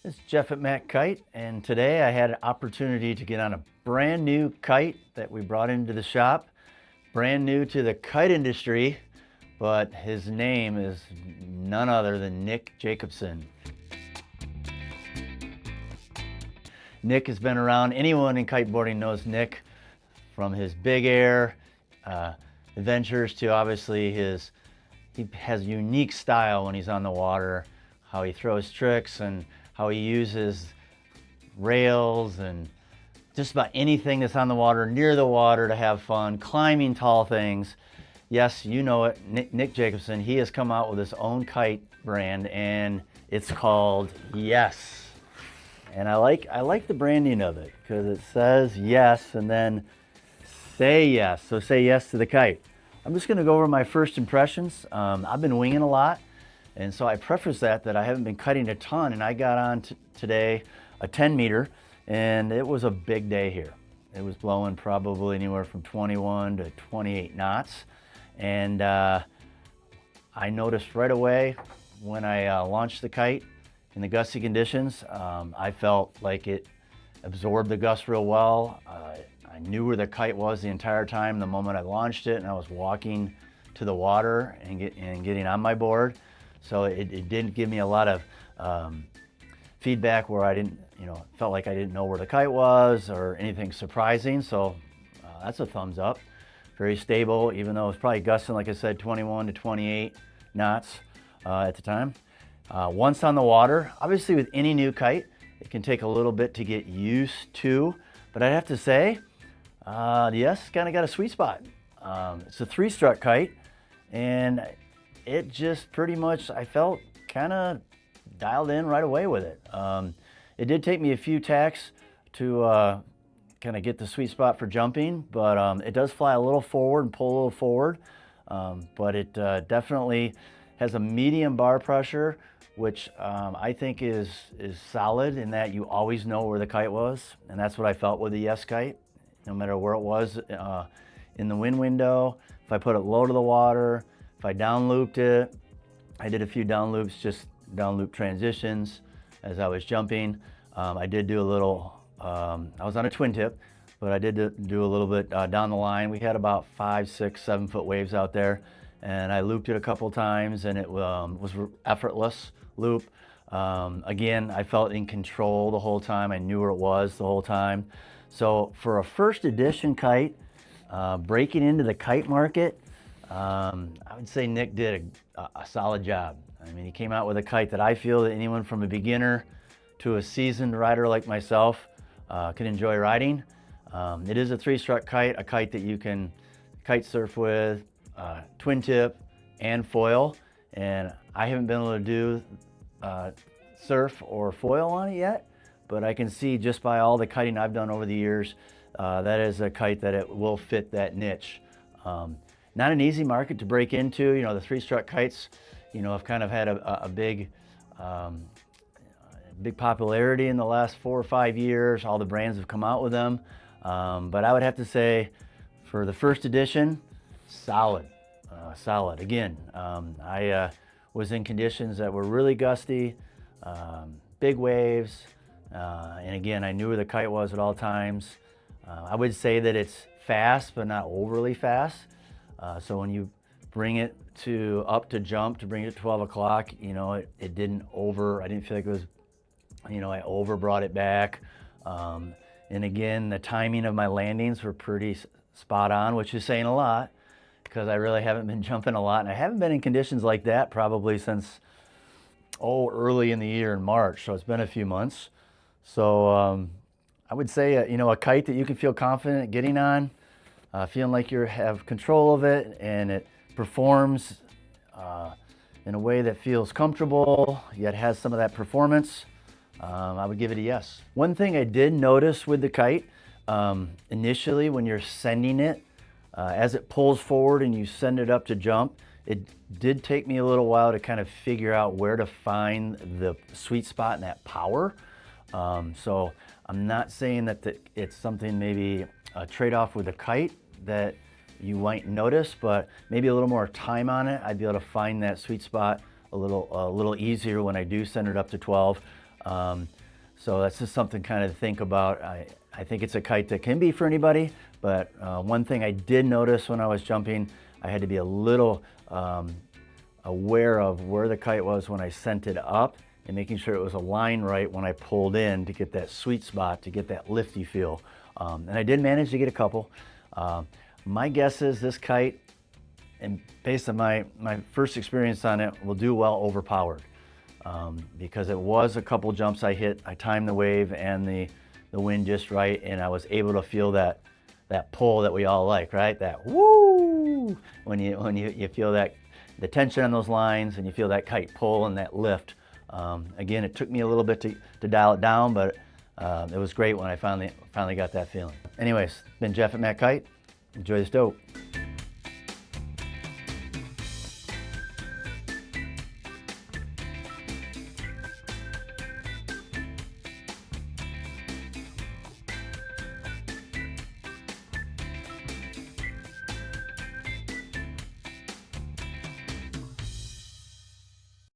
It's Jeff at MACkite, and today I had an opportunity to get on a brand new kite that we brought into the shop. Brand new to the kite industry, but his name is none other than Nick Jacobsen. Nick has been around. Anyone in kiteboarding knows Nick from his big air adventures to obviously he has a unique style when he's on the water, how he throws tricks and how he uses rails and just about anything that's on the water, near the water, to have fun, climbing tall things. Yes, you know it, Nick Jacobsen, he has come out with his own kite brand and it's called Yes. And I like the branding of it because it says yes and then say yes. So say yes to the kite. I'm just gonna go over my first impressions. I've been winging a lot. And so I preface that I haven't been kiting a ton, and I got on today a 10 meter, and it was a big day here. It was blowing probably anywhere from 21 to 28 knots. And I noticed right away when I launched the kite in the gusty conditions, I felt like it absorbed the gust real well. I knew where the kite was the entire time the moment I launched it, and I was walking to the water and getting on my board. So it didn't give me a lot of feedback where I didn't, felt like I didn't know where the kite was or anything surprising. So that's a thumbs up. Very stable, even though it's probably gusting, like I said, 21 to 28 knots at the time. Once on the water, obviously with any new kite, it can take a little bit to get used to, but I'd have to say, yes, kind of got a sweet spot. It's a three-strut kite, and it just pretty much, I felt kind of dialed in right away with it. It did take me a few tacks to kind of get the sweet spot for jumping, but it does fly a little forward and pull a little forward. But it definitely has a medium bar pressure, which I think is solid in that you always know where the kite was. And that's what I felt with the Yes kite, no matter where it was in the wind window. If I put it low to the water, if I down looped it, I did a few down loops, just down loop transitions as I was jumping. I did do a little, I was on a twin tip, but I did do a little bit down the line. We had about 5, 6, 7 foot waves out there, and I looped it a couple times, and it was effortless loop. Again, I felt in control the whole time. I knew where it was the whole time. So for a first edition kite, breaking into the kite market, I would say Nick did a solid job. I mean, he came out with a kite that I feel that anyone from a beginner to a seasoned rider like myself can enjoy riding. It is a three-strut kite, a kite that you can kite surf with, twin tip and foil. And I haven't been able to do surf or foil on it yet, but I can see just by all the kiting I've done over the years, that is a kite that it will fit that niche. Not an easy market to break into. The three-strut kites, have kind of had a big popularity in the last 4 or 5 years. All the brands have come out with them. But I would have to say, for the first edition, solid. Again, I was in conditions that were really gusty, big waves, and again, I knew where the kite was at all times. I would say that it's fast, but not overly fast. So when you bring it up to jump, to bring it to 12 o'clock, it didn't I didn't feel like it was, I over brought it back. And again, the timing of my landings were pretty spot on, which is saying a lot because I really haven't been jumping a lot. And I haven't been in conditions like that probably since, early in the year in March. So it's been a few months. So I would say, a kite that you can feel confident getting on, feeling like you have control of it and it performs in a way that feels comfortable, yet has some of that performance. I would give it a yes. One thing I did notice with the kite, initially when you're sending it, as it pulls forward and you send it up to jump, it did take me a little while to kind of figure out where to find the sweet spot and that power. So I'm not saying that it's something maybe a trade-off with a kite that you might notice, but maybe a little more time on it, I'd be able to find that sweet spot a little easier when I do send it up to 12. So that's just something kind of to think about. I think it's a kite that can be for anybody, but one thing I did notice when I was jumping, I had to be a little aware of where the kite was when I sent it up and making sure it was aligned right when I pulled in to get that sweet spot, to get that lifty feel. And I did manage to get a couple. My guess is this kite, and based on my first experience on it, will do well overpowered. Because it was a couple jumps I hit, I timed the wave and the wind just right, and I was able to feel that pull that we all like, right? That woo! When you feel that, the tension on those lines, and you feel that kite pull and that lift. Again, it took me a little bit to dial it down, but it was great when I finally got that feeling. Anyways, been Jeff at MACkite. Enjoy this dope.